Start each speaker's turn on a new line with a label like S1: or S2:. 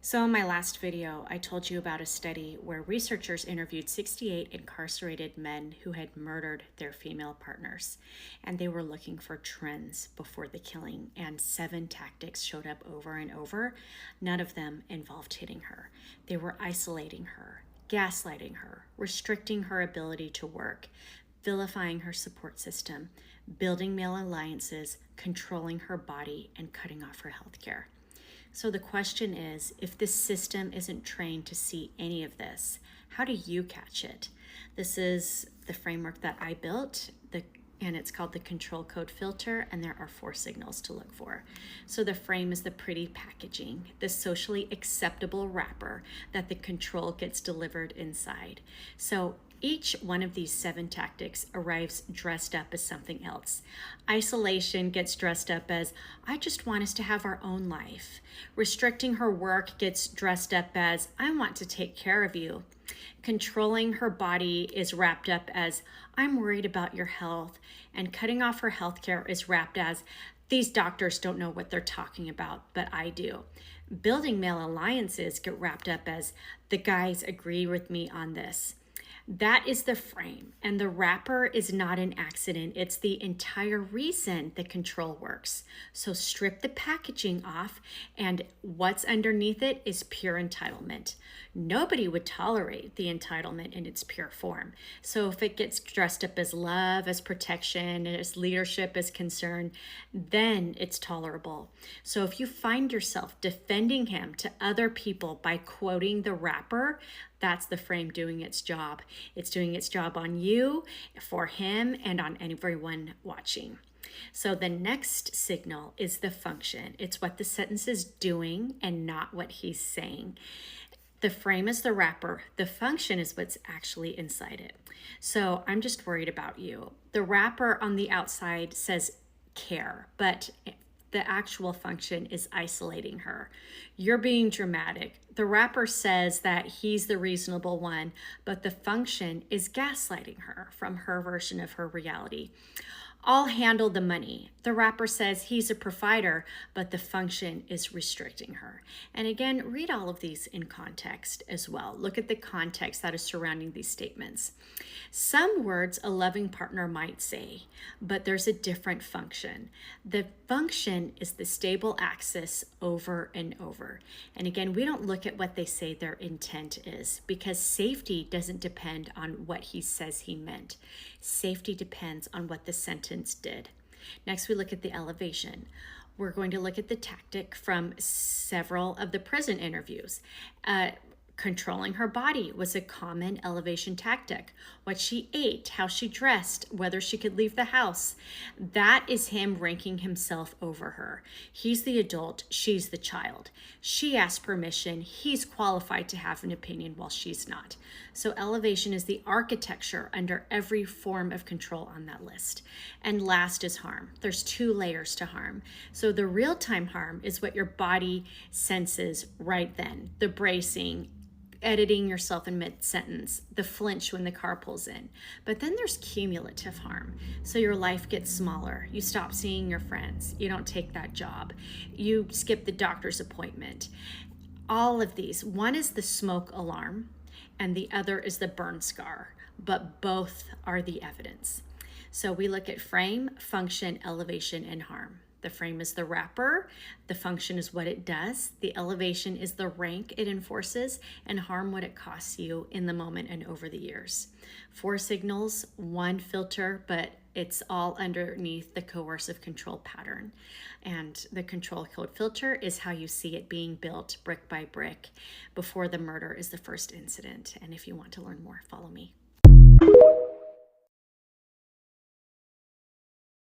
S1: So in my last video, I told you about a study where researchers interviewed 68 incarcerated men who had murdered their female partners, and they were looking for trends before the killing, and 7 tactics showed up over and over. None of them involved hitting her. They were isolating her, gaslighting her, restricting her ability to work, vilifying her support system, building male alliances, controlling her body, and cutting off her health care. So the question is, if this system isn't trained to see any of this, how do you catch it? This is the framework that I built, and it's called the control code filter, and there are 4 signals to look for. So the frame is the pretty packaging, the socially acceptable wrapper that the control gets delivered inside. So each one of these 7 tactics arrives dressed up as something else. Isolation gets dressed up as, I just want us to have our own life. Restricting her work gets dressed up as, I want to take care of you. Controlling her body is wrapped up as, I'm worried about your health. And cutting off her health care is wrapped as, these doctors don't know what they're talking about, but I do. Building male alliances get wrapped up as, the guys agree with me on this. That is the frame, and the wrapper is not an accident. It's the entire reason the control works. So strip the packaging off, and what's underneath it is pure entitlement. Nobody would tolerate the entitlement in its pure form. So if it gets dressed up as love, as protection, as leadership, as concern, then it's tolerable. So if you find yourself defending him to other people by quoting the wrapper, that's the frame doing its job. It's doing its job on you, for him, and on everyone watching. So the next signal is the function. It's what the sentence is doing and not what he's saying. The frame is the wrapper. The function is what's actually inside it. So I'm just worried about you. The wrapper on the outside says care, but the actual function is isolating her. You're being dramatic. The wrapper says that he's the reasonable one, but the function is gaslighting her from her version of her reality. I'll handle the money. The wrapper says he's a provider, but the function is restricting her. And again, read all of these in context as well. Look at the context that is surrounding these statements. Some words a loving partner might say, but there's a different function. The function is the stable axis over and over. And again, we don't look at what they say their intent is, because safety doesn't depend on what he says he meant. Safety depends on what the sentence did. Next, we look at the elevation. We're going to look at the tactic from several of the prison interviews. Controlling her body was a common elevation tactic. What she ate, how she dressed, whether she could leave the house. That is him ranking himself over her. He's the adult, she's the child. She asked permission, he's qualified to have an opinion while she's not. So elevation is the architecture under every form of control on that list. And last is harm. There's 2 layers to harm. So the real-time harm is what your body senses right then. The bracing, editing yourself in mid-sentence, the flinch when the car pulls in. But then there's cumulative harm. So your life gets smaller. You stop seeing your friends. You don't take that job. You skip the doctor's appointment. All of these. One is the smoke alarm, and the other is the burn scar, but both are the evidence. So we look at frame, function, elevation, and harm. The frame is the wrapper, the function is what it does, the elevation is the rank it enforces, and harm what it costs you in the moment and over the years. 4 signals, 1 filter, but it's all underneath the coercive control pattern. And the control code filter is how you see it being built brick by brick before the murder is the first incident. And if you want to learn more, follow me.